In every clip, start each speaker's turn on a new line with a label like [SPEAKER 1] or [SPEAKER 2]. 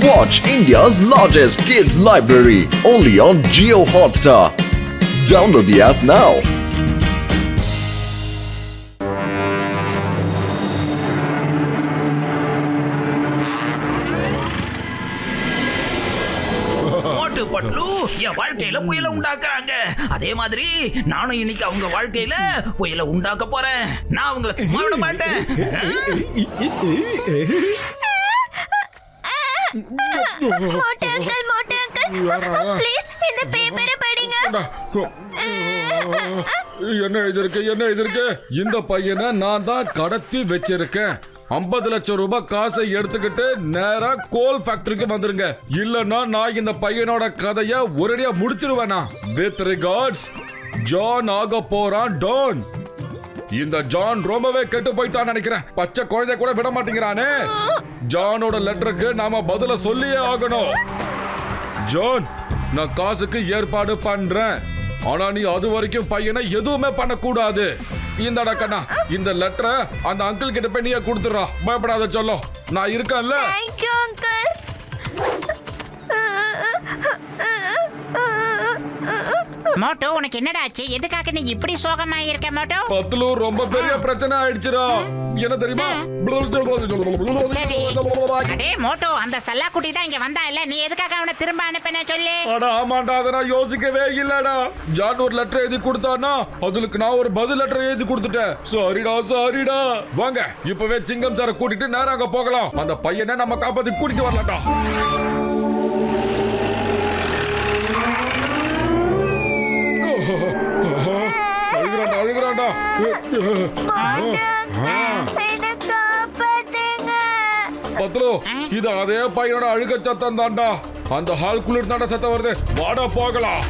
[SPEAKER 1] Watch India's largest kids library only on Jio Hotstar. Download the app now.
[SPEAKER 2] மோட்டு பட்லு என் வாழ்க்கையில புயல உண்டாக்குறாங்க. அதே மாதிரி நானும் இன்னைக்கு அவங்க வாழ்க்கையில புயல உண்டாக்க போறேன். நான் அவங்கள சும்மா விட மாட்டேன்.
[SPEAKER 3] மோட்டு அங்கிள் ப்ளீஸ் இந்த பேப்பரை படிங்க.
[SPEAKER 4] என்ன இது இருக்கு இந்த பையனை நான் தான் கடத்தி வச்சிருக்கேன். 50 லட்சம் ரூபாய் காசை எடுத்துக்கிட்டு நேரா கோல் ஃபேக்டரிக்கு வந்துருங்க. இல்லன்னா நான் இந்த பையனோட கதைய ஒரேடியா முடிச்சிருவேனா. வித் ரிகார்ட்ஸ், ஜான் ஆக போறான் டான். இந்த ஜான் ரொம்பவே கெட்டு போயிட்டான்னு நினைக்கிறேன். பச்சை குழந்தை கூட விட மாட்டேங்கிறானே. ஜானோட லெட்டருக்கு நாம பதில சொல்லியே ஆகணும். ஜான், நான் காசுக்கு ஏற்பாடு பண்றேன். ஆனா நீ அது வரைக்கும் பையனை எதுவுமே பண்ணக்கூடாது. இந்தடா கண்ணா, இந்த லெட்டரை அந்த அங்கிள் கிட்ட போய் நீயே கொடுத்துறா. பயப்படாத சொல்லும், நான் இருக்கேன்ல.
[SPEAKER 3] Thank you uncle.
[SPEAKER 5] மோட்டோ, உனக்கு என்னடா ஆச்சு? எதுக்காக நீ இப்படி சோகமா இருக்க மோட்டோ?
[SPEAKER 4] பத்லு, ரொம்ப பெரிய பிரச்சனை ஆயிடுச்சுடா. என்ன தெரியுமா?
[SPEAKER 5] அடே மோட்டோ, அந்த சல்லா குட்டி தான் இங்க வந்தா இல்ல, நீ எதுக்காக அவனை திரும்ப அனுப்பின சொல்லு.
[SPEAKER 4] அடா ஆமாண்டா, அதை நான் யோசிக்கவே இல்லடா. ஜான் ஒரு லெட்டர் எழுதி கொடுத்தானா, அதுக்கு நான் ஒரு பதில் லெட்டர் எழுதி கொடுத்துட்டேன். சாரிடா. வாங்க இப்பவே சிங்கம் சாரை கூட்டிட்டு நேரா அங்க போகலாம். அந்த பையனை நம்ம காப்பாத்தி கூட்டிட்டு வரலாம்டா. அழுகுறான்டா. பத்லு, இது அதே பையனோட அழுக சத்தம் தான்டா. அந்த ஹால்குள்ள இருந்தாண்டா சத்தம் வருது. வாடா போகலாம்.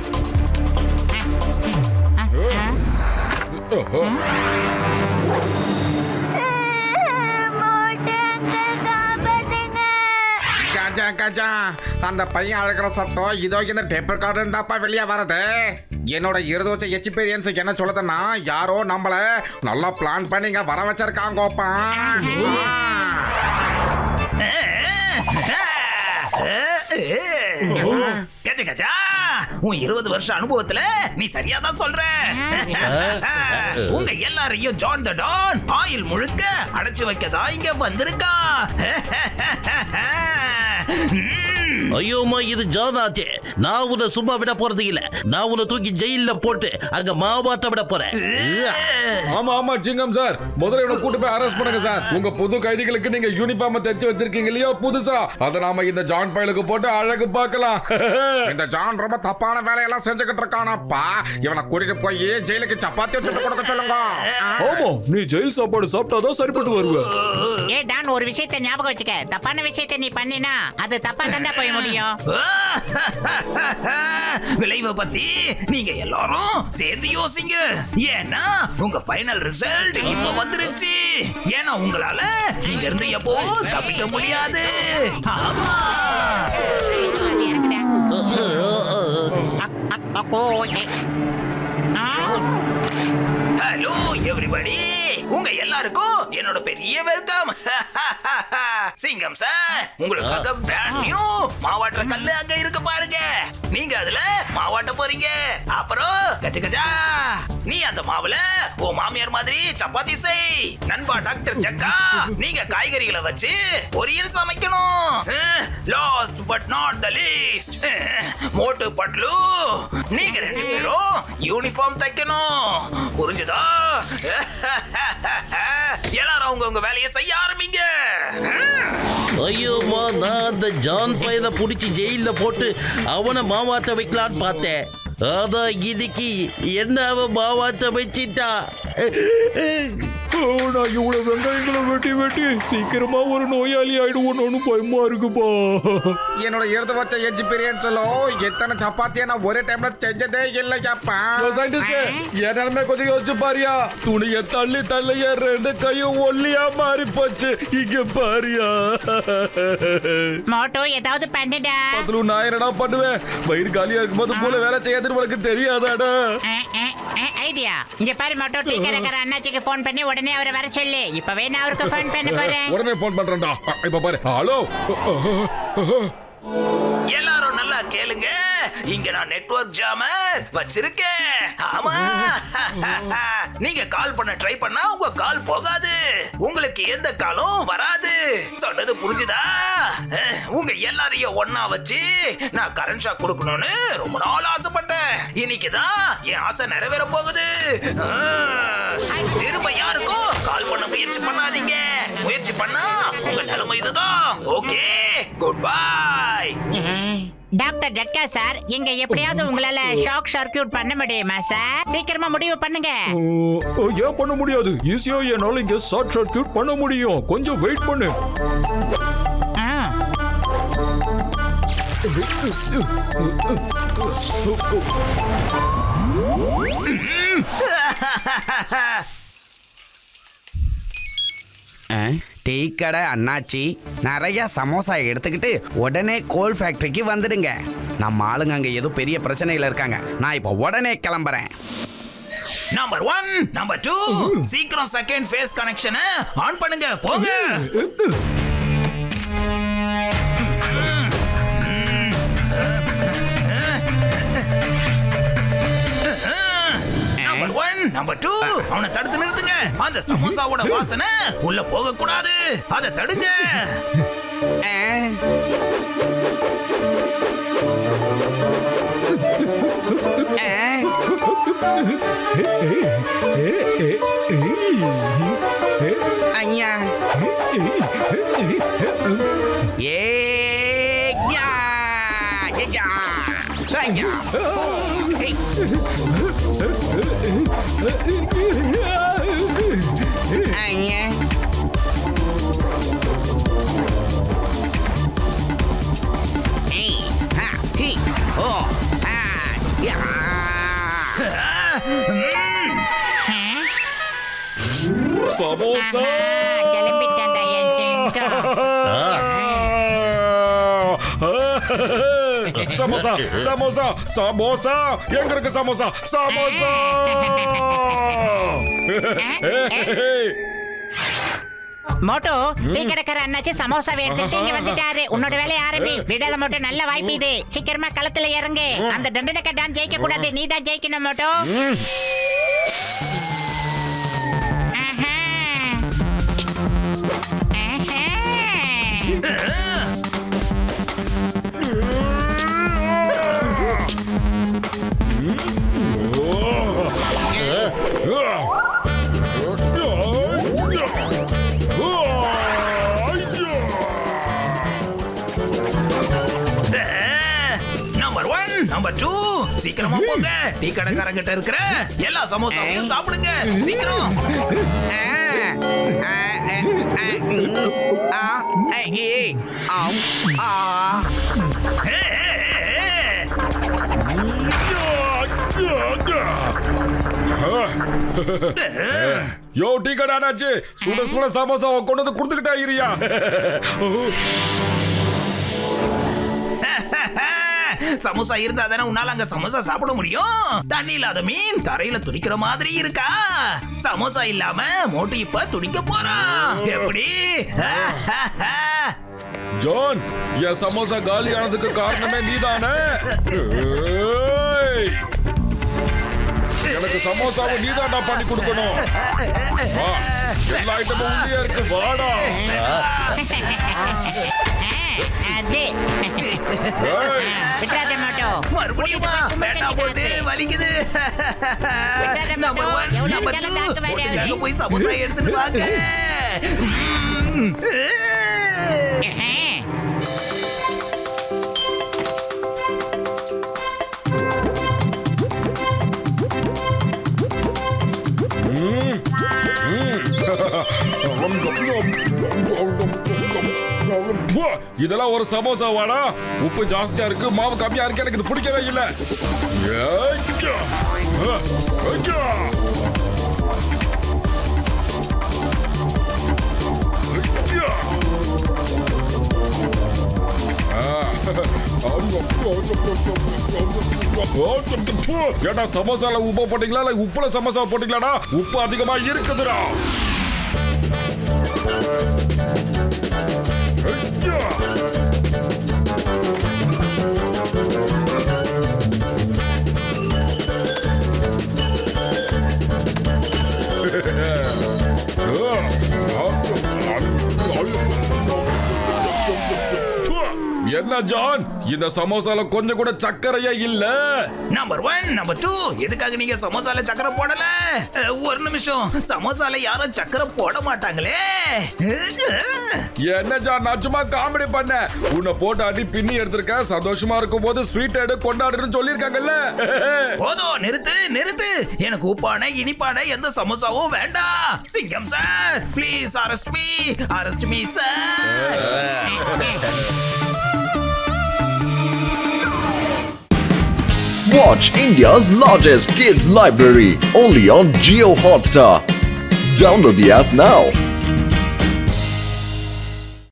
[SPEAKER 6] கஜா, அந்த பையன் அழுகிற சத்தம் இதோ இந்த டேப்பர் கார்டு இருந்தாப்பா வெளியே வரது. என்னோட 20 வருஷம் எக்ஸ்பீரியன்ஸ் என்ன சொல்லுதுன்னா, யாரோ நம்மள நல்லா பிளான் பண்ணி இங்க வர வச்சிருக்காங்கப்பா.
[SPEAKER 2] கஜா, உன் 20 வருஷ அனுபவத்துல நீ சரியா தான் சொல்ற. உங்க எல்லாரையும் ஜான் த டான் ஆயில் முழுக்க அடைச்சு வைக்கதான் இங்க வந்திருக்கா.
[SPEAKER 7] ஐயோமா, இது ஜாதாச்சே. நான் உன்னை சும்மா விட போறது இல்ல. நான் உன்னை தூக்கி ஜெயில போட்டு அங்க மாவாட்ட விட போறேன்.
[SPEAKER 4] ஆமா சிங்கம் சார், முதல்ல இவனை கூட்டு போய் அரெஸ்ட் பண்ணுங்க சார். உங்க புது கைதிகளுக்கு நீங்க யூனிஃபார்ம் தைச்சு வச்சிருக்கீங்க இல்லையா புதுசா, அத நாம இந்த ஜான் பயலுக்கு போட்டு அழகு பார்க்கலாம்.
[SPEAKER 6] இந்த ஜான் ரொம்ப தப்பான வேலையெல்லாம் செஞ்சுக்கிட்டு இருக்கானப்பா. இவனை கூட்டிட்டு போய் ஜெயிலுக்கு சப்பாத்தி வச்சுட்டு கொடுக்க சொல்லுங்க.
[SPEAKER 4] ஆமா, நீ ஜெயில் சாப்பாடு சாப்பிட்டாதான் சரிப்பட்டு வருவ.
[SPEAKER 5] ஏ டான், ஒரு விஷயத்தை ஞாபகம் வச்சுக்க. தப்பான விஷயத்தை நீ பண்ணினா அது தப்பா தாண்டா போய் முடியும்.
[SPEAKER 2] விளைவை பத்தி நீங்க எல்லாரும் சேர்ந்து யோசிங்க. ஏன்னா உங்க ஃபைனல் ரிசல்ட் இப்ப வந்துருச்சு. ஏன்னா உங்களால நீங்க இருந்து எப்போ தப்பிக்க முடியாது. ஆமா. ஹலோ எவ்ரிபடி, உங்க எல்லாருக்கும் என்னோட பெரிய வெல்கம். சிங்கம் சார், உங்களுக்காக பிராண்ட் நியூ மாவாட்டுற கல்லு அங்க இருக்கு பாருங்க. நீங்க அதுல மாவாட்ட போறீங்க. அப்புறம் கஜா, நீ அந்த மாவுல ஓ மாமியார் மாதிரி சப்பாத்தி செய். நண்பா டாக்டர் ஜக்கா, நீங்க காய்கறிகளை வச்சு பொரியல் சமைக்கணும். Last but not the least, Motu Patlu, நீங்க 2 பேரும் யூனிஃபார்ம் தைக்கணும். புரிஞ்சுதா? எல்லாரும் உங்க வேலையை செய்ய ஆரம்பிங்க.
[SPEAKER 7] ஐயோமா, நான் அந்த ஜான் பையனை பிடிச்சி ஜெயில போட்டு அவனை மாவாட்ட வைக்கலான்னு பார்த்தேன். அதான் இன்னைக்கு என்ன அவன் மாவாட்ட வச்சிட்டா.
[SPEAKER 4] நான் இவ்வளவு வெங்காயங்களை வெட்டி சீக்கிரமா ஒரு நோயாளி ஆயிடுவோன்னு பயமா இருக்குப்பா.
[SPEAKER 6] என்னோட 20 வருஷம் எக்ஸ்பீரியன்ஸ்ல எத்தனை சப்பாத்தியா நான் ஒரே டைம்ல செஞ்சதே இல்லையாப்பா.
[SPEAKER 4] என் நிலைமை கொஞ்சம் யோசிச்சு பாரியா. துணிய தள்ளி என் 2 கையும் ஒல்லியா மாறி போச்சு. இங்க பாரியா.
[SPEAKER 5] மோட்டோ, ஏதாவது பண்ணுடா.
[SPEAKER 4] அதுல நான் என்னடா பண்ணுவேன்? வயிறு காலியா இருக்கும்போது போல வேலை செய்யாதுன்னு உனக்கு தெரியாதாடா?
[SPEAKER 5] ஐடியா. இங்க பாரு மோட்டோ, டீ கடைக்கார அண்ணாச்சிக்கு போன் பண்ணி உடனே அவரை வர சொல்லு. இப்பவே நான் அவருக்கு ஃபோன் பண்ண போறேன்.
[SPEAKER 4] உடனே போன் பண்றேன்டா. இப்ப பாரு. ஹலோ.
[SPEAKER 2] எல்லாரும் நல்லா கேளுங்க, இங்க நான் நெட்வொர்க் ஜாமர் வச்சிருக்கேன். ஆமா, நீங்க கால் பண்ண ட்ரை பண்ணா உங்க கால் போகாது, உங்களுக்கு எந்த காலும் வராது. சொன்னது புரிஞ்சுதா? உங்க எல்லாரையும் ஒன்னா வச்சு நான் கரண்ட் ஷாக் கொடுக்கணும்னு ரொம்ப நாள் ஆசைப்பட்டேன். இன்னைக்குதான் என் ஆசை நிறைவேற போகுது. திரும்ப யாருக்கும் கால் பண்ண முயற்சி பண்ணாதீங்க. முயற்சி பண்ணா உங்க நிலைமை இதுதான். Okay, good bye.
[SPEAKER 5] Doctor Jhatka sir, இங்க எப்படியாவது உங்களால ஷாக் சர்க்யூட் பண்ண முடியுமா சார்? சீக்கிரமா முடிவு பண்ணுங்க.
[SPEAKER 4] ஏன் பண்ண முடியாது? ஈஸியா என்னால இங்க ஷார்ட் சர்க்யூட் பண்ண முடியும். கொஞ்சம் வெயிட் பண்ணு.
[SPEAKER 8] டீ கடை அண்ணாச்சி, நிறைய சமோசா எடுத்துக்கிட்டு உடனே கோல் ஃபேக்டரிக்கு வந்துடுங்க. நம்ம ஆளுங்க அங்க ஏதோ பெரிய பிரச்சனையில இருக்காங்க. நான் இப்போ உடனே கிளம்புறேன்.
[SPEAKER 2] நம்பர் 1, நம்பர் 2, சீக்கிரம் செகண்ட் ஃபேஸ் கனெக்ஷனை ஆன் பண்ணுங்க. போங்க. நம்பர் 1, நம்பர் 2, அவனை தடுத்து நிறுத்துங்க. அந்த சமோசாவோட வாசனை உள்ள போக கூடாது, அதை தடுங்க.
[SPEAKER 8] ஐயா
[SPEAKER 4] சமோசா.
[SPEAKER 5] கிளம்பிட்டான்டா என் சிங்கம்.
[SPEAKER 4] சமோசா, சமோசா, சமோசா. எங்க இருக்கு சமோசா? சமோசா.
[SPEAKER 5] மோட்டோ, டீ கடைக்கார அண்ணாச்சி சமோசாவை எடுத்துட்டு இங்க வந்துட்டாரு. உன்னோட வேலையை ஆரம்பி. விடாத மோட்டோ, நல்ல வாய்ப்பு இது. சீக்கிரமா களத்துல இறங்கு. அந்த டண்டனக்க டான் ஜெயிக்க கூடாது, நீ தான் ஜெயிக்கணும் மோட்டோ.
[SPEAKER 2] நம்பர் 1, நம்பர் 2, சீக்கிரமா போங்க. டீ கடைக்காரங்கிட்ட இருக்கிற எல்லா சமோசாவையும் சாப்பிடுங்க. சீக்கிரம்.
[SPEAKER 4] யோ டீ கடை அண்ணாச்சி, சுட சுட சமோசாவை கொண்டு வந்து கொடுத்துக்கிட்டா இருயா.
[SPEAKER 2] சமோசா இருந்தா தானே உன்னால அங்க சமோசா சாப்பிட முடியும். தண்ணி இல்லாத மீன் தரையில துடிக்கிற மாதிரி இருக்கா? சமோசா இல்லாம மோட்டு இப்ப துடிக்க போறான். எப்படி?
[SPEAKER 4] ஜான், என் சமோசா காலி ஆனதுக்கு காரணமே நீதானே. எனக்கு சமோசாவை நீதான்டா பண்ணி கொடுக்கணும். எல்லா ஐட்டமும் உள்ளே இருக்கு, வாடா.
[SPEAKER 5] அது விட்டாத மோட்டோ.
[SPEAKER 2] மறுபடியுமா? வேண்டாம் போட்டு வலிக்குது. நம்பர் 1, நம்பர் 2, ஒட்டுக்காக போய் சமோசா எடுத்துட்டு வாங்க.
[SPEAKER 4] இதெல்லாம் ஒரு சமோசா வாடா. உப்பு ஜாஸ்தியா இருக்கு, மாவு கம்மியா இருக்கு, எனக்கு இது பிடிக்கவே இல்லை. ஏடா சமோசால உப்பு போட்டீங்களா இல்ல உப்புல சமோசா போட்டீங்களாடா? உப்பு அதிகமா இருக்குதுடா. என்ன ஜான், இந்த சமோசால கொஞ்சம் கூட சக்கரையே இல்ல.
[SPEAKER 2] நம்பர் 1 நம்பர் 2 எதுக்காக நீங்க சமோசால சக்கரை போடல? ஒரு நிமிஷம், சமோசால யாரும் சக்கரை போட மாட்டாங்களே.
[SPEAKER 4] என்ன ஜான், நான் சும்மா காமெடி பண்ண. உன்னை போட்டு அடி பின்னி எடுத்திருக்க. சந்தோஷமா இருக்கும் போது ஸ்வீட் எடு கொண்டாடுன்னு சொல்லிருக்காங்கல்ல.
[SPEAKER 2] போதும், நிறுத்து நிறுத்து. எனக்கு உப்பான இனிப்பான எந்த சமோசாவும் வேண்டாம். சிங்கம் sir, please arrest me sir.
[SPEAKER 1] Watch India's largest kids library only on Geo Hotstar. Download the app now.